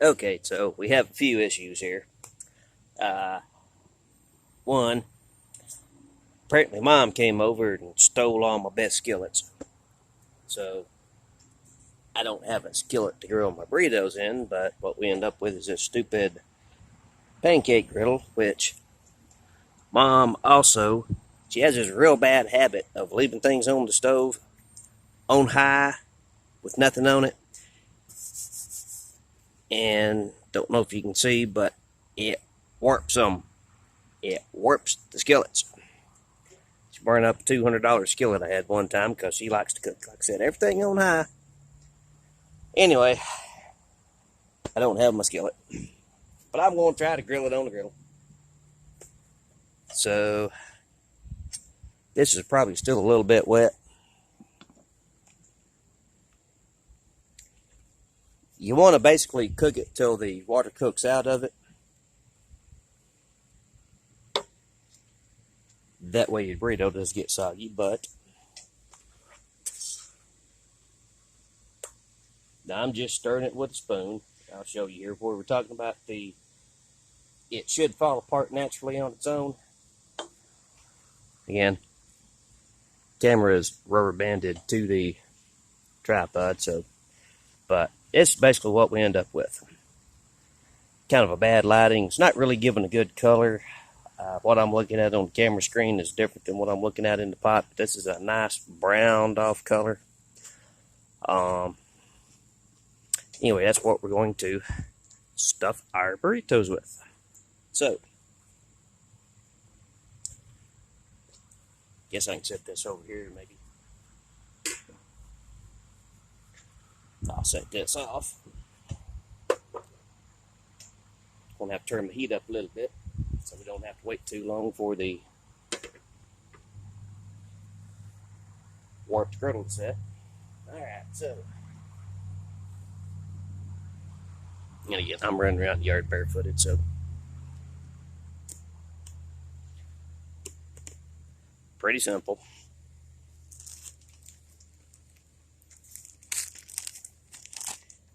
Okay, so we have a few issues here. Uh, One, apparently Mom came over and stole all my best skillets. So I don't have a skillet to grill my burritos in, but what we end up with is this stupid pancake griddle, which Mom also, she has this real bad habit of leaving things on the stove on high with nothing on it. And don't know if you can see, but it warps them. It warps the skillets. She burned up a $200 skillet I had one time because she likes to cook, like I said, everything on high. Anyway, I don't have my skillet, but I'm going to try to grill it on the griddle. So this is probably still a little bit wet. You want to basically cook it till the water cooks out of it. That way your burrito doesn't get soggy, but now I'm just stirring it with a spoon. I'll show you here where we're talking about it should fall apart naturally on its own. Again, camera is rubber banded to the tripod, so, but it's basically what we end up with. Kind of a bad lighting. It's not really giving a good color. What I'm looking at on the camera screen is different than what I'm looking at in the pot. But this is a nice browned off color. Anyway, that's what we're going to stuff our burritos with. So, guess I can set this over here maybe. I'll set this off. Gonna have to turn the heat up a little bit so we don't have to wait too long for the warped griddle to set. Alright, so I'm running around the yard barefooted, so pretty simple.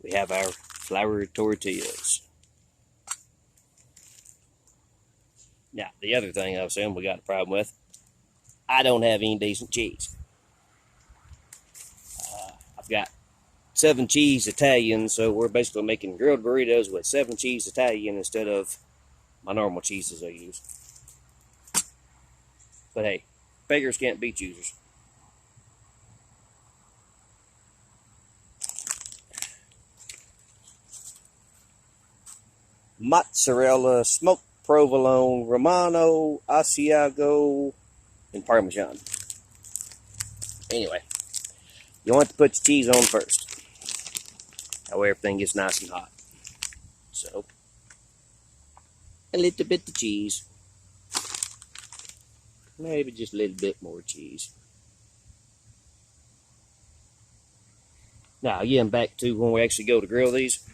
We have our flour tortillas. Now, the other thing I was saying we got a problem with, I don't have any decent cheese. I've got 7 cheese Italian, so we're basically making grilled burritos with 7 cheese Italian instead of my normal cheeses I use. But hey, beggars can't be choosers. Mozzarella, smoked provolone, Romano, Asiago, and Parmesan. Anyway, you want to put your cheese on first. That way everything gets nice and hot. So, a little bit of cheese. Maybe just a little bit more cheese. Now, again, back to when we actually go to grill these.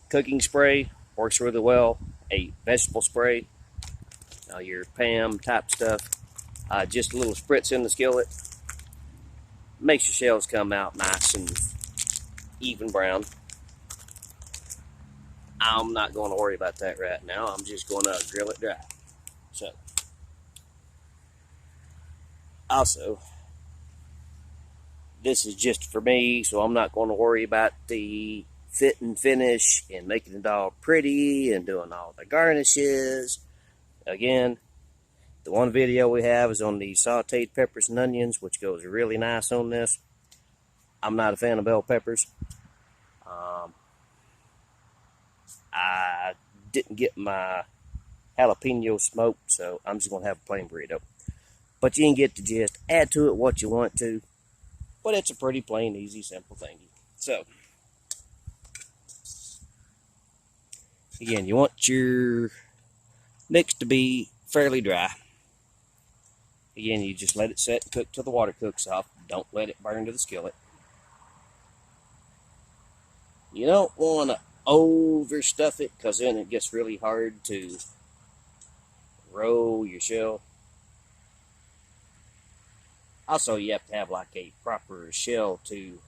Cooking spray works really well. A vegetable spray, your Pam type stuff. Just a little spritz in the skillet. Makes your shells come out nice and even brown. I'm not going to worry about that right now. I'm just going to grill it dry. So, also, this is just for me, so I'm not going to worry about the fit and finish and making it all pretty and doing all the garnishes. Again, the one video we have is on the sauteed peppers and onions, which goes really nice on this. I'm not a fan of bell peppers. I didn't get my jalapeno smoked, so I'm just going to have a plain burrito. But you can get the gist. Add to it what you want to. But it's a pretty plain, easy, simple thing. So, again, you want your mix to be fairly dry. Again, you just let it set and cook till the water cooks off. Don't let it burn to the skillet. You don't want to overstuff it because then it gets really hard to roll your shell. Also, you have to have like a proper shell to,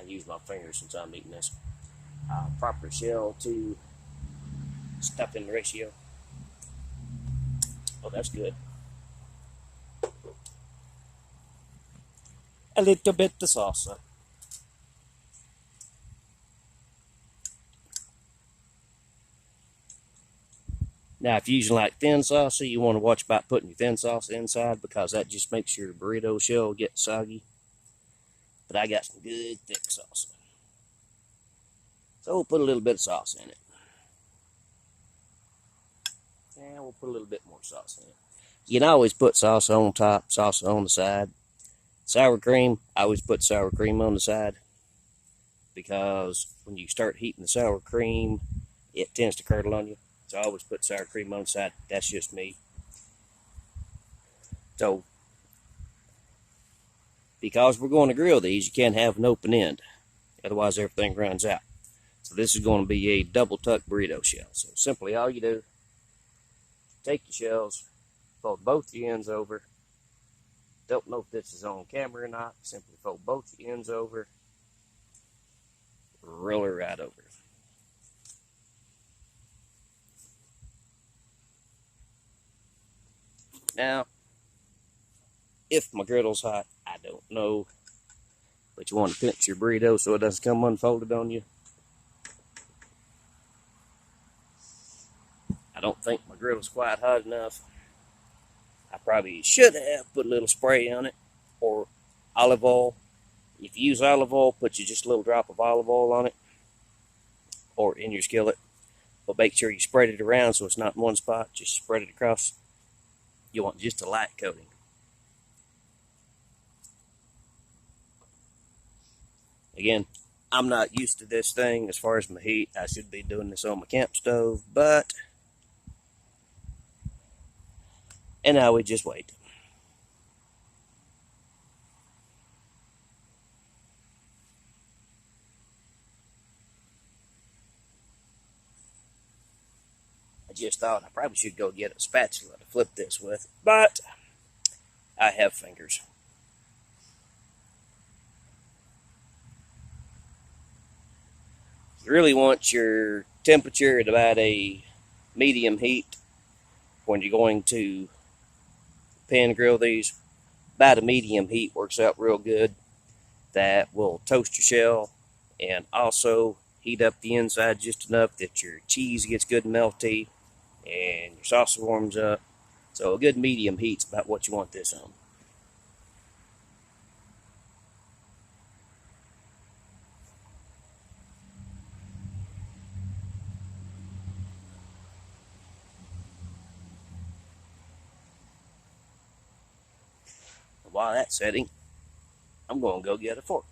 to use my fingers since I'm eating this. Proper shell to stuffing ratio. Oh, that's good. A little bit of salsa. Now, if you're using like thin salsa, you want to watch about putting your thin salsa inside because that just makes your burrito shell get soggy. But I got some good thick salsa. So we'll put a little bit of salsa in it. And we'll put a little bit more salsa in it. You can always put salsa on top, salsa on the side. Sour cream, I always put sour cream on the side because when you start heating the sour cream, it tends to curdle on you. So I always put sour cream on the side. That's just me. So, because we're going to grill these, you can't have an open end. Otherwise, everything runs out. So this is going to be a double tuck burrito shell. So simply all you do, take your shells, fold both the ends over. Don't know if this is on camera or not. Simply fold both the ends over. Roll her right over. Now, if my griddle's hot, I don't know. But you want to pinch your burrito so it doesn't come unfolded on you. I don't think my griddle's quite hot enough. I probably should have put a little spray on it or olive oil. If you use olive oil, put just a little drop of olive oil on it or in your skillet. But make sure you spread it around so it's not in one spot. Just spread it across. You want just a light coating. Again, I'm not used to this thing as far as my heat. I should be doing this on my camp stove, but... And now we just wait. I just thought I probably should go get a spatula to flip this with, but I have fingers. You really want your temperature at about a medium heat when you're going to pan grill these. About a medium heat works out real good. That will toast your shell and also heat up the inside just enough that your cheese gets good and melty and your salsa warms up. So a good medium heat's about what you want this on. While that's setting, I'm going to go get a fork.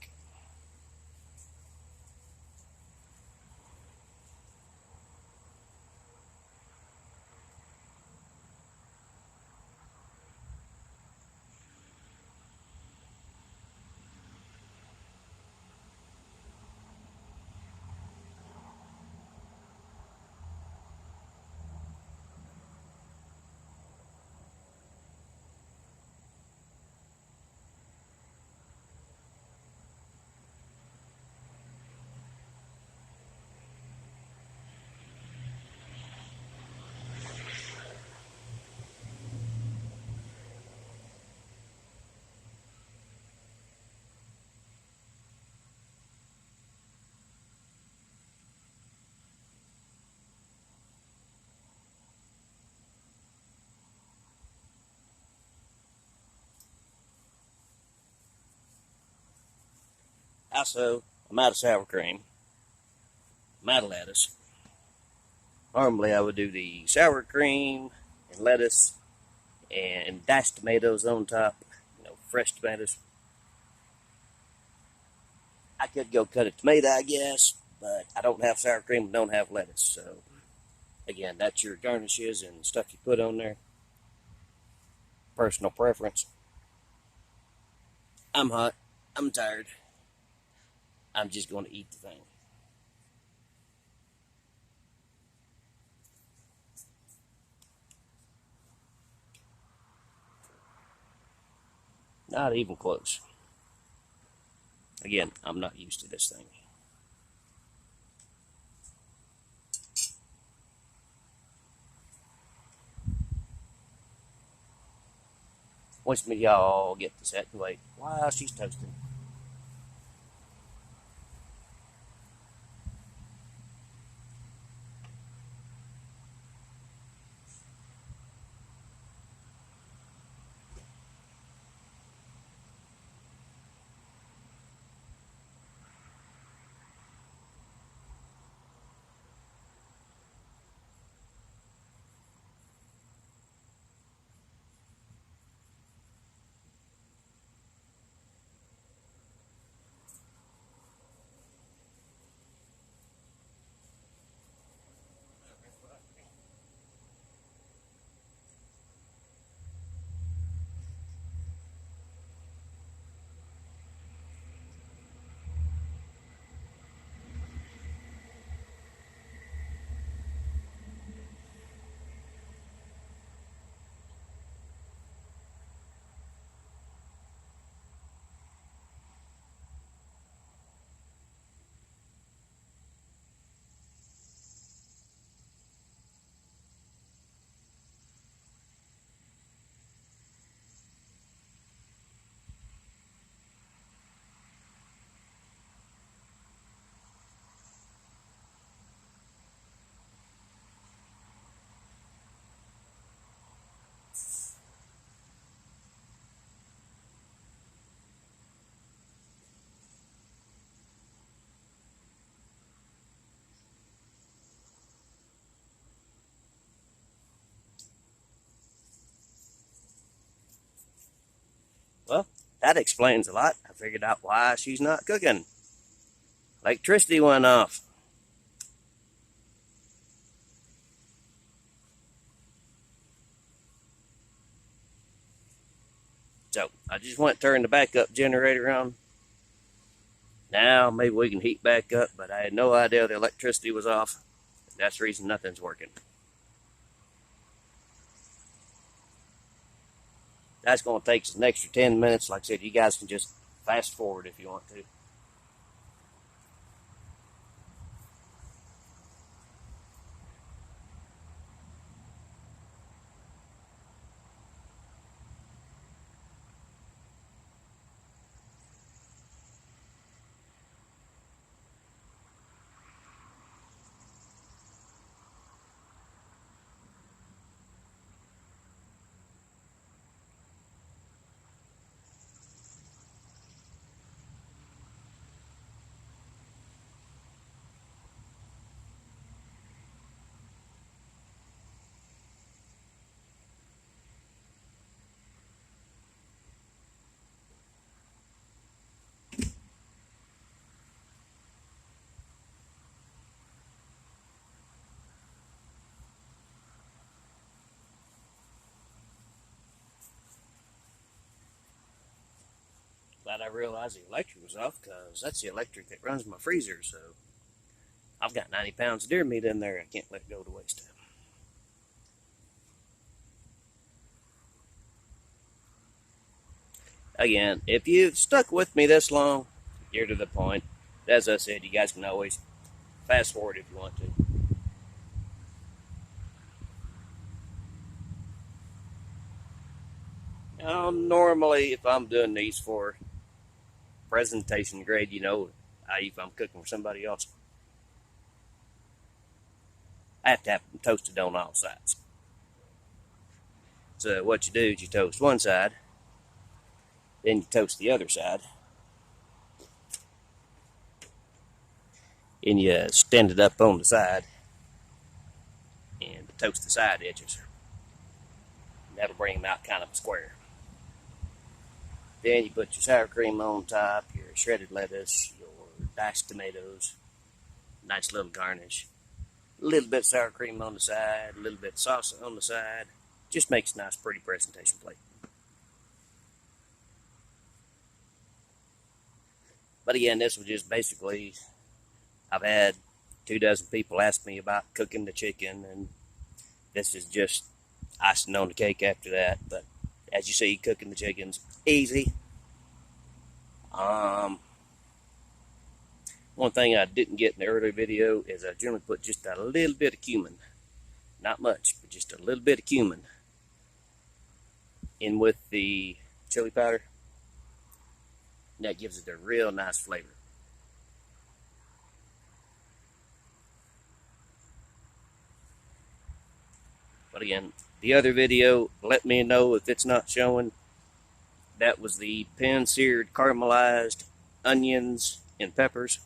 Also, I'm out of sour cream. I'm out of lettuce. Normally I would do the sour cream and lettuce and diced tomatoes on top. Fresh tomatoes. I could go cut a tomato, I guess, but I don't have sour cream and don't have lettuce. So, again, that's your garnishes and stuff you put on there. Personal preference. I'm hot. I'm tired. I'm just going to eat the thing. Not even close. Again, I'm not used to this thing. Once me y'all get to set and wait while she's toasting. Well, that explains a lot. I figured out why she's not cooking. Electricity went off. So I just went turned the backup generator on. Now maybe we can heat back up, but I had no idea the electricity was off. That's the reason nothing's working. That's going to take us an extra 10 minutes. Like I said, you guys can just fast forward if you want to. Glad I realized the electric was off because that's the electric that runs my freezer. So I've got 90 pounds of deer meat in there. I can't let it go to waste. Again, if you've stuck with me this long, you're to the point. As I said, you guys can always fast forward if you want to. Now, normally, if I'm doing these for presentation grade, if I'm cooking for somebody else, I have to have them toasted on all sides. So what you do is you toast one side, then you toast the other side, and you stand it up on the side and toast the side edges. And that'll bring them out kind of square. Then you put your sour cream on top, your shredded lettuce, your diced tomatoes, nice little garnish. A little bit of sour cream on the side, a little bit of salsa on the side. Just makes a nice, pretty presentation plate. But again, this was just basically, I've had 24 people ask me about cooking the chicken, and this is just icing on the cake after that. But as you see, cooking the chicken's easy. One thing I didn't get in the earlier video is I generally put just a little bit of cumin. Not much, but just a little bit of cumin in with the chili powder. And that gives it a real nice flavor. But again, the other video, let me know if it's not showing. That was the pan-seared caramelized onions and peppers.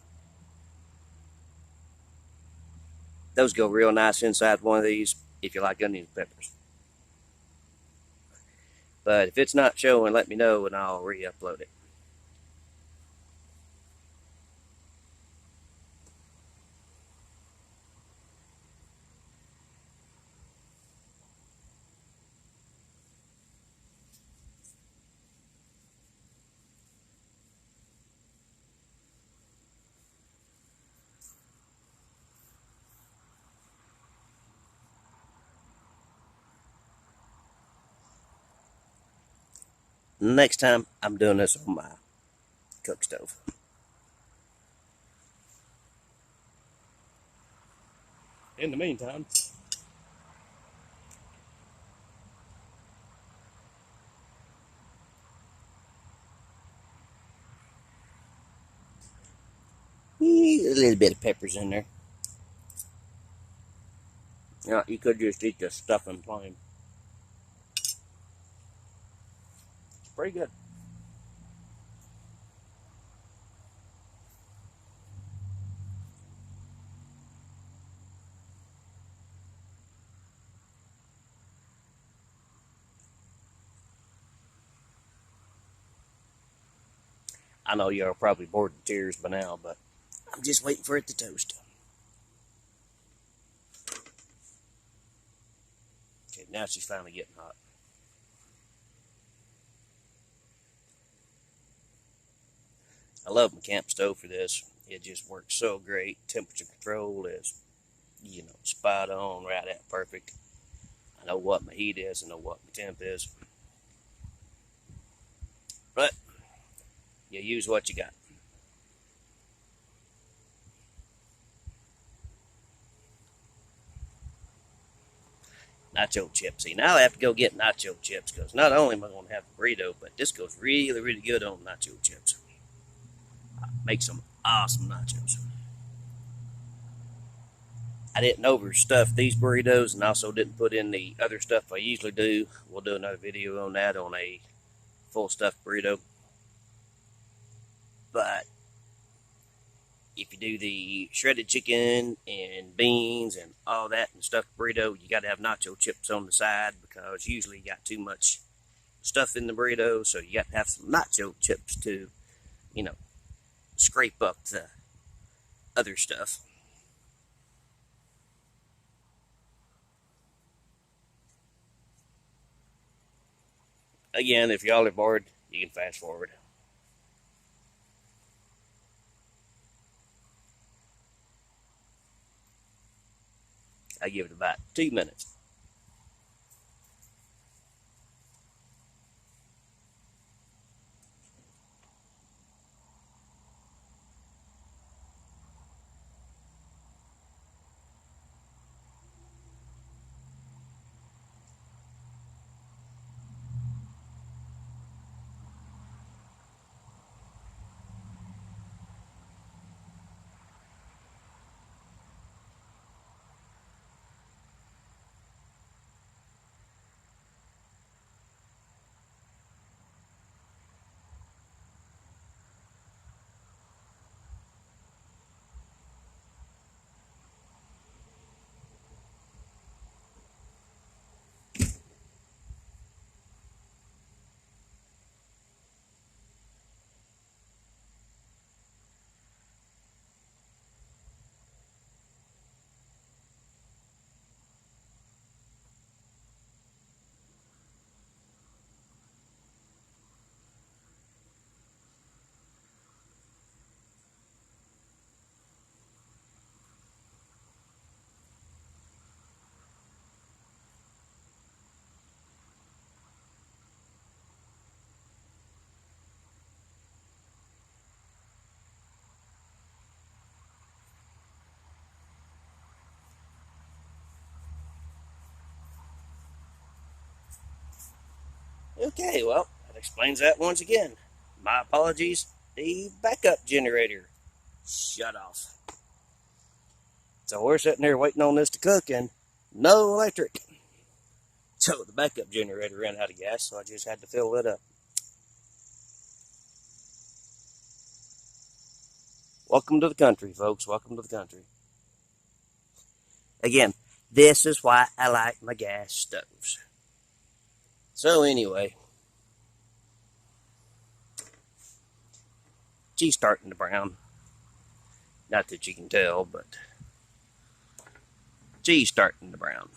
Those go real nice inside one of these if you like onions and peppers. But if it's not showing, let me know and I'll re-upload it. Next time, I'm doing this on my cook stove. In the meantime, a little bit of peppers in there. Yeah, you could just eat the stuffing plain. It's pretty good. I know y'all are probably bored to tears by now, but I'm just waiting for it to toast. Okay, now she's finally getting hot. I love my camp stove for this. It just works so great. Temperature control is, spot on, right at perfect. I know what my heat is, I know what my temp is. But you use what you got. Nacho chips. See, now I have to go get nacho chips because not only am I going to have a burrito, but this goes really, really good on nacho chips. Make some awesome nachos. I didn't overstuff these burritos and also didn't put in the other stuff I usually do. We'll do another video on that on a full stuffed burrito. But if you do the shredded chicken and beans and all that and stuffed burrito, you got to have nacho chips on the side because usually you got too much stuff in the burrito, so you got to have some nacho chips to, scrape up the other stuff. Again, if y'all are bored, you can fast forward. I give it about 2 minutes. Okay, well, that explains that once again. My apologies. The backup generator shut off. So we're sitting there waiting on this to cook and no electric. So the backup generator ran out of gas, so I just had to fill it up. Welcome to the country, folks. Welcome to the country. Again, this is why I like my gas stoves. So anyway, she's starting to brown. Not that you can tell, but she's starting to brown.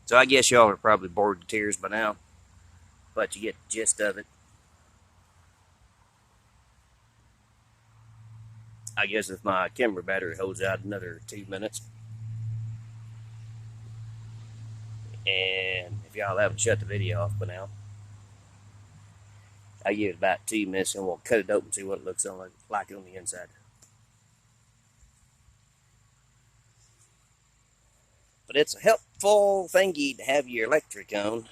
So I guess y'all are probably bored to tears by now, but you get the gist of it. I guess if my camera battery holds out another 2 minutes, and if y'all haven't shut the video off by now, I give it about 2 minutes and we'll cut it open and see what it looks like on the inside. But it's a helpful thingy to have your electric on.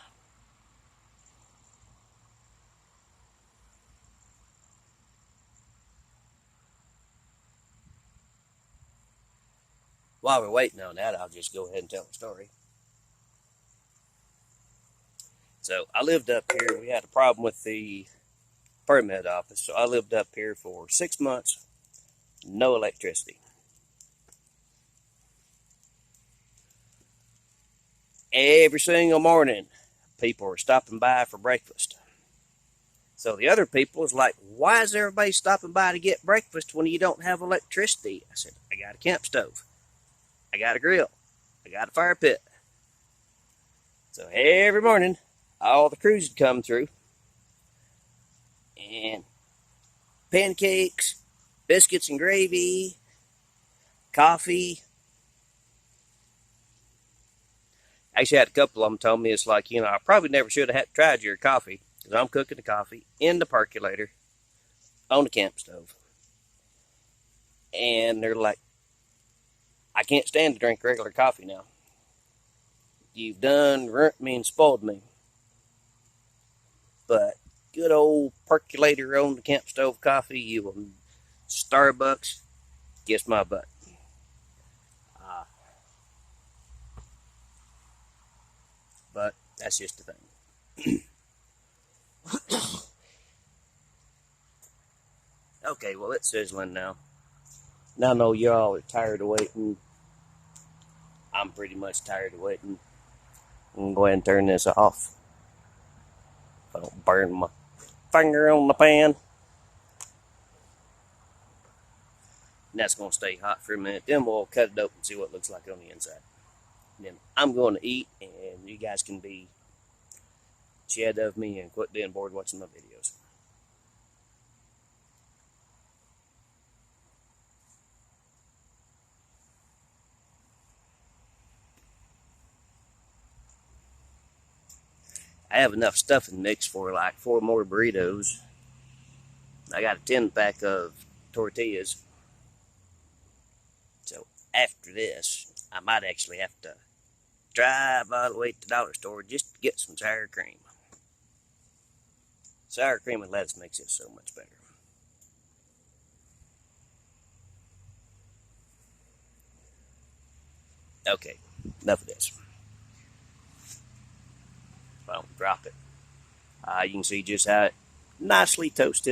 While we're waiting on that, I'll just go ahead and tell the story. So I lived up here. We had a problem with the permit office, so I lived up here for 6 months, no electricity. Every single morning, people were stopping by for breakfast. So the other people was like, why is everybody stopping by to get breakfast when you don't have electricity? I said, I got a camp stove. I got a grill. I got a fire pit. So every morning, all the crews would come through. And pancakes, biscuits and gravy, coffee. Actually, I had a couple of them tell me it's like, I probably never should have tried your coffee because I'm cooking the coffee in the percolator on the camp stove. And they're like, I can't stand to drink regular coffee now. You've done ruined me and spoiled me. But good old percolator on the camp stove coffee, you will Starbucks, kiss my butt. But that's just the thing. Okay, well, it's sizzling now. Now I know y'all are tired of waiting. I'm pretty much tired of waiting. I'm going to go ahead and turn this off. If I don't burn my finger on the pan. And that's going to stay hot for a minute. Then we'll cut it open and see what it looks like on the inside. And then I'm going to eat, and you guys can be shed of me and quit being bored watching my videos. I have enough stuffing mix for like 4 more burritos. I got a 10-pack of tortillas. So after this, I might actually have to drive all the way to the dollar store just to get some sour cream. Sour cream and lettuce makes it so much better. Okay, enough of this. Well, drop it. You can see just how it nicely toasted.